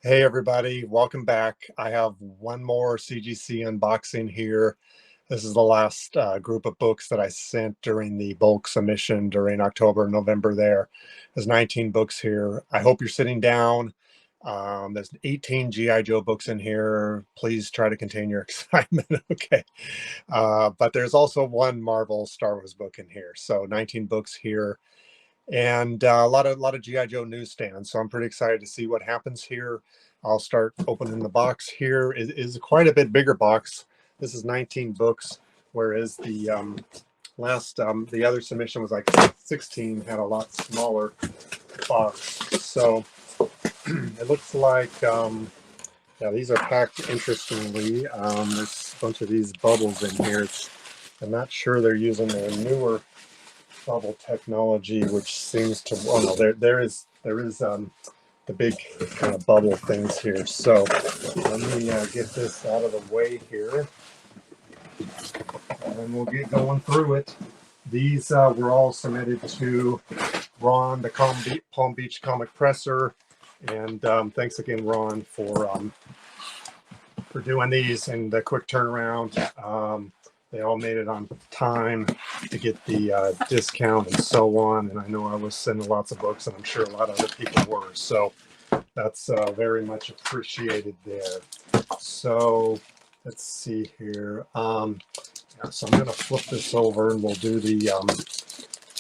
Hey everybody, welcome back. I have one more CGC unboxing here. This is the last group of books that I sent during the bulk submission during October and November there. There's 19 books here. I hope you're sitting down. There's 18 G.I. Joe books in here. Please try to contain your excitement, okay? But there's also one Marvel Star Wars book in here. So 19 books here and a lot of GI Joe newsstands. So I'm pretty excited to see what happens here. I'll start opening the box here. It is quite a bit bigger box. This is 19 books, whereas the the other submission was like 16, had a lot smaller box. So it looks like yeah, these are packed interestingly. There's a bunch of these bubbles in here. I'm not sure they're using their newer bubble technology, which seems to, oh no, there is the big kind of bubble things here. So let me get this out of the way here, and we'll get going through it. These were all submitted to Ron, the Palm Beach Comic Presser, and thanks again, Ron, for doing these and the quick turnaround. They all made it on time to get the discount and so on. And I know I was sending lots of books, and I'm sure a lot of other people were. So that's very much appreciated there. So let's see here. Yeah, so I'm going to flip this over, and we'll do the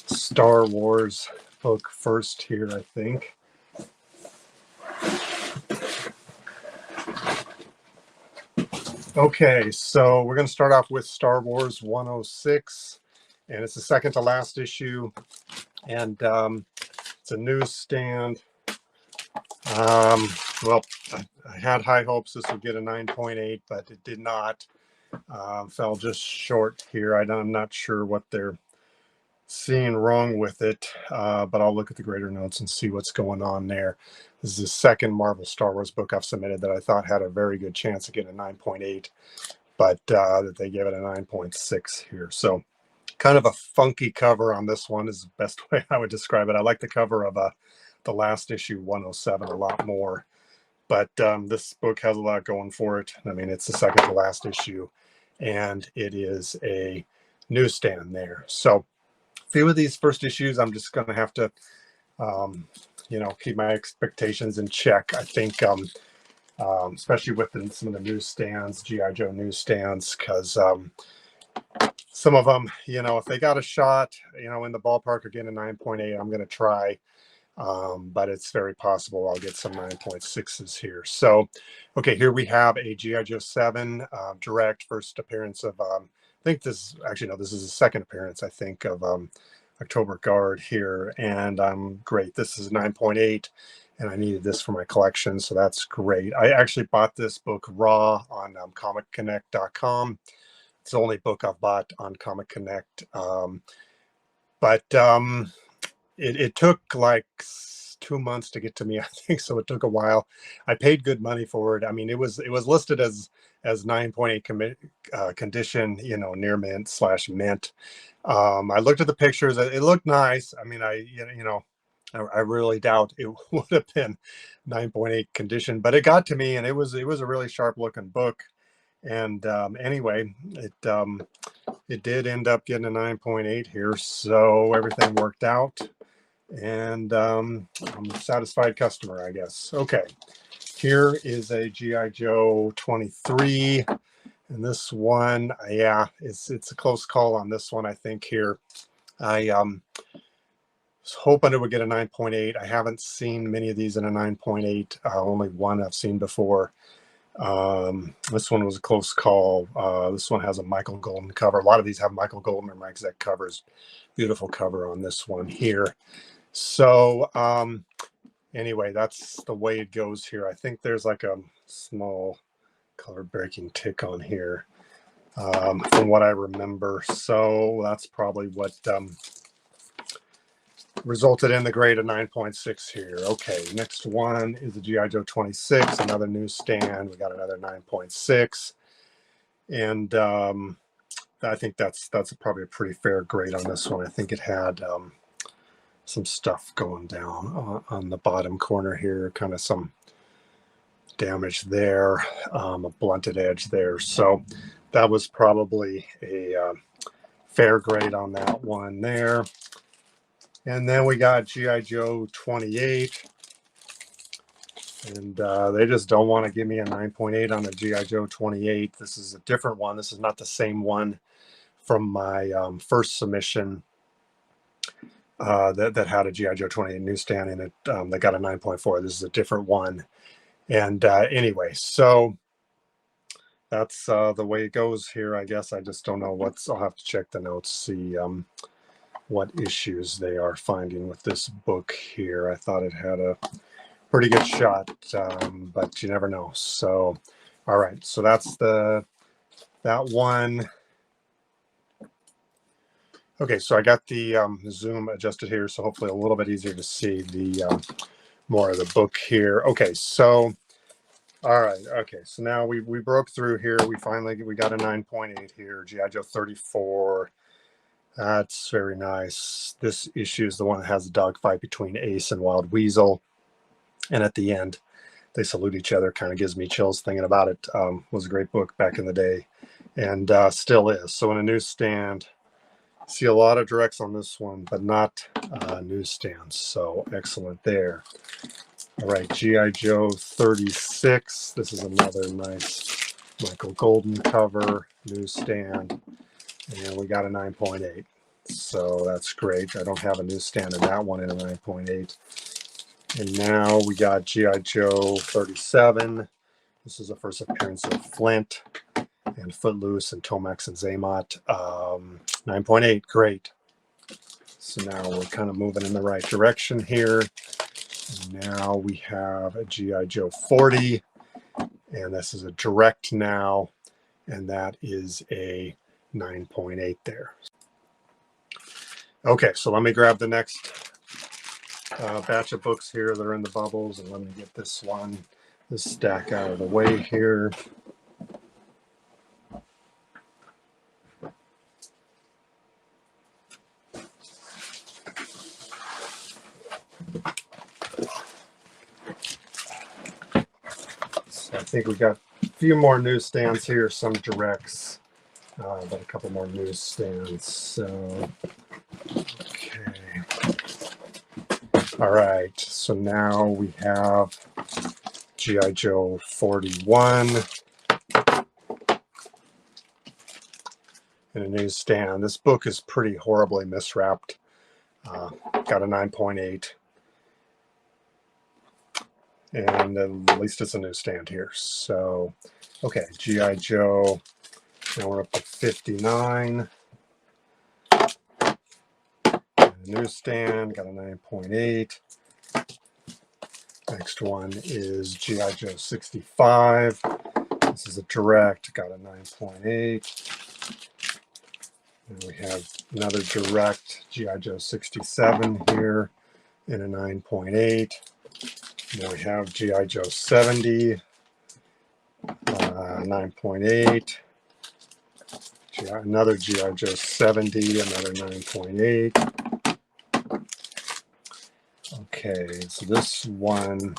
Star Wars book first here, I think. Okay, so we're going to start off with Star Wars 106, and it's the second to last issue, and it's a newsstand. Well, I had high hopes this would get a 9.8, but it did not. Fell just short here. I'm not sure what they're seeing wrong with it, but I'll look at the grader notes and see what's going on there. This is the second Marvel Star Wars book I've submitted that I thought had a very good chance of getting a 9.8, but that they gave it a 9.6 here. So kind of a funky cover on this one is the best way I would describe it. I like the cover of the last issue 107 a lot more, but this book has a lot going for it. I mean, it's the second to last issue, and it is a newsstand there. So a few of these first issues, I'm just going to have to, keep my expectations in check. I think, especially within some of the newsstands, GI Joe newsstands, because some of them, if they got a shot, in the ballpark of getting a 9.8, I'm going to try. But it's very possible I'll get some 9.6s here. So, okay, here we have a G.I. Joe 7 direct first appearance of, I think this is the second appearance, I think, of October Guard here. And great. This is 9.8, and I needed this for my collection, so that's great. I actually bought this book raw on ComicConnect.com. It's the only book I've bought on Comic Connect. But it took like 2 months to get to me, I think, so it took a while. I paid good money for it. I mean, it was listed as 9.8 condition, near mint / mint. I looked at the pictures. It looked nice. I mean, I really doubt it would have been 9.8 condition, but it got to me, and it was a really sharp looking book. And anyway, it did end up getting a 9.8 here, so everything worked out, and I'm a satisfied customer, I guess. Okay, here is a GI Joe 23, and this one, yeah, it's a close call on this one. I think here I was hoping it would get a 9.8. I haven't seen many of these in a 9.8. Only one I've seen before. This one was a close call. This one has a Michael Golden cover. A lot of these have Michael Golden or Mike Zeck covers. Beautiful cover on this one here. So anyway, that's the way it goes here. I think there's like a small color breaking tick on here from what I remember. So that's probably what resulted in the grade of 9.6 here. Okay, next one is the GI Joe 26, another newsstand. We got another 9.6, and I think that's probably a pretty fair grade on this one. I think it had some stuff going down on the bottom corner here, kind of some damage there, a blunted edge there. So that was probably a fair grade on that one there. And then we got G.I. Joe 28. And they just don't want to give me a 9.8 on the G.I. Joe 28. This is a different one. This is not the same one from my first submission that had a G.I. Joe 28 newsstand in it. They got a 9.4. This is a different one. And anyway, so that's the way it goes here, I guess. I just don't know what's, I'll have to check the notes, see what issues they are finding with this book here. I thought it had a pretty good shot, but you never know. So, all right, so that's that one. Okay, so I got the zoom adjusted here, so hopefully a little bit easier to see the more of the book here. Okay, so all right, okay, so now we broke through here. We got a 9.8 here, G.I. Joe 34. That's very nice. This issue is the one that has a dogfight between Ace and Wild Weasel, and at the end they salute each other. Kind of gives me chills thinking about it. Was a great book back in the day, and still is. So in a newsstand, see a lot of directs on this one, but not newsstands. So excellent there. All right, G.I. Joe 36. This is another nice Michael Golden cover, newsstand, and we got a 9.8. So that's great. I don't have a newsstand in that one in a 9.8. And now we got G.I. Joe 37. This is the first appearance of Flint and Footloose and Tomax and Zaymot. 9.8, great. So now we're kind of moving in the right direction here. And now we have a G.I. Joe 40, and this is a direct now, and that is a 9.8 there. Okay, so let me grab the next batch of books here that are in the bubbles, and let me get this stack out of the way here. So I think we got a few more newsstands here, some directs, but a couple more newsstands. So, okay. All right, so now we have G.I. Joe 41 in a newsstand. This book is pretty horribly miswrapped. Got a 9.8. And at least it's a newsstand here. So, okay, G.I. Joe. Now we're up to 59. Newsstand, got a 9.8. Next one is G.I. Joe 65. This is a direct, got a 9.8. And we have another direct, G.I. Joe 67 here in a 9.8. Then we have G.I. Joe 70, 9.8. Another G.I. Joe 70, another 9.8. Okay, so this one,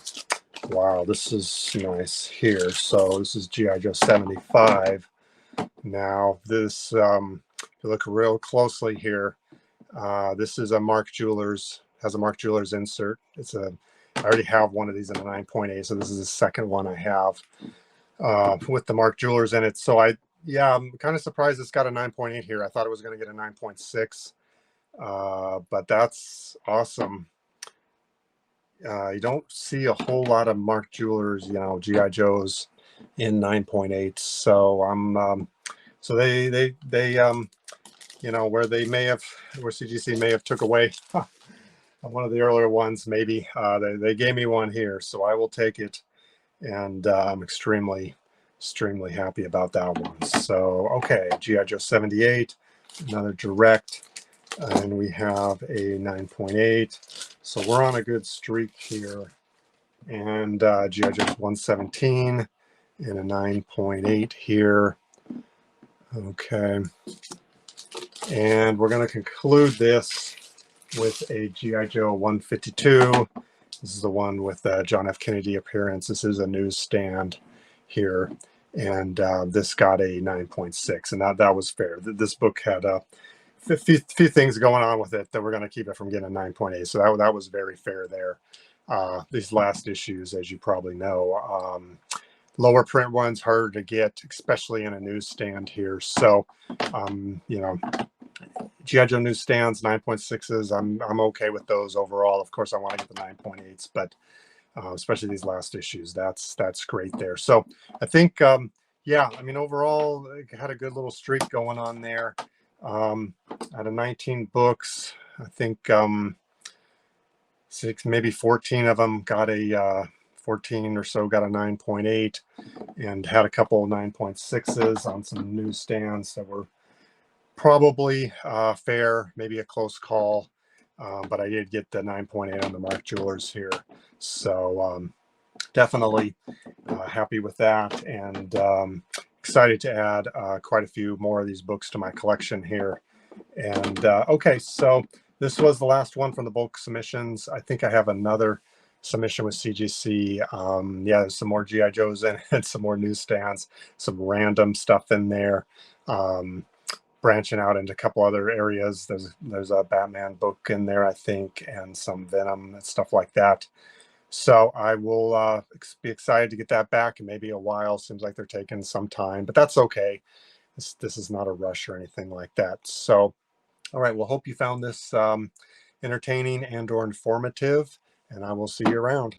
wow, this is nice here. So this is G.I. Joe 75. Now this, if you look real closely here, this is a Mark Jewelers, has a Mark Jewelers insert. I already have one of these in a 9.8, so this is the second one I have with the Mark Jewelers in it. So I'm kind of surprised it's got a 9.8 here. I thought it was going to get a 9.6, but that's awesome. You don't see a whole lot of Mark Jewelers, G.I. Joes in 9.8. So so they where CGC may have took away one of the earlier ones, maybe they gave me one here, so I will take it, and I'm extremely happy about that one. So okay, G.I. Joe 78, another direct, and we have a 9.8. So we're on a good streak here. And G.I. Joe 117 and a 9.8 here. Okay. And we're going to conclude this with a G.I. Joe 152 This is the one with the John F. Kennedy appearance. This is a newsstand here. And this got a 9.6, and that was fair. This book had a few things going on with it that were going to keep it from getting a 9.8. So that was very fair there. These last issues, as you probably know, lower print ones, harder to get, especially in a newsstand here. So, you know, G.I. Joe newsstands, 9.6s, I'm okay with those overall. Of course, I want to get the 9.8s, but especially these last issues, that's great there. So I think, yeah, I mean, overall, I had a good little streak going on there. Out of 19 books, I think 14 of them got a 14 or so got a 9.8, and had a couple 9.6s on some newsstands that were probably fair, maybe a close call, but I did get the 9.8 on the Mark Jewelers here. So definitely happy with that, and excited to add quite a few more of these books to my collection here. And okay, so this was the last one from the bulk submissions. I think I have another submission with CGC. Yeah, there's some more G.I. Joes in it, some more newsstands, some random stuff in there. Branching out into a couple other areas. There's a Batman book in there, I think, and some Venom and stuff like that. So I will be excited to get that back in maybe a while. Seems like they're taking some time, but that's okay. This is not a rush or anything like that. So, all right, well, hope you found this entertaining and or informative, and I will see you around.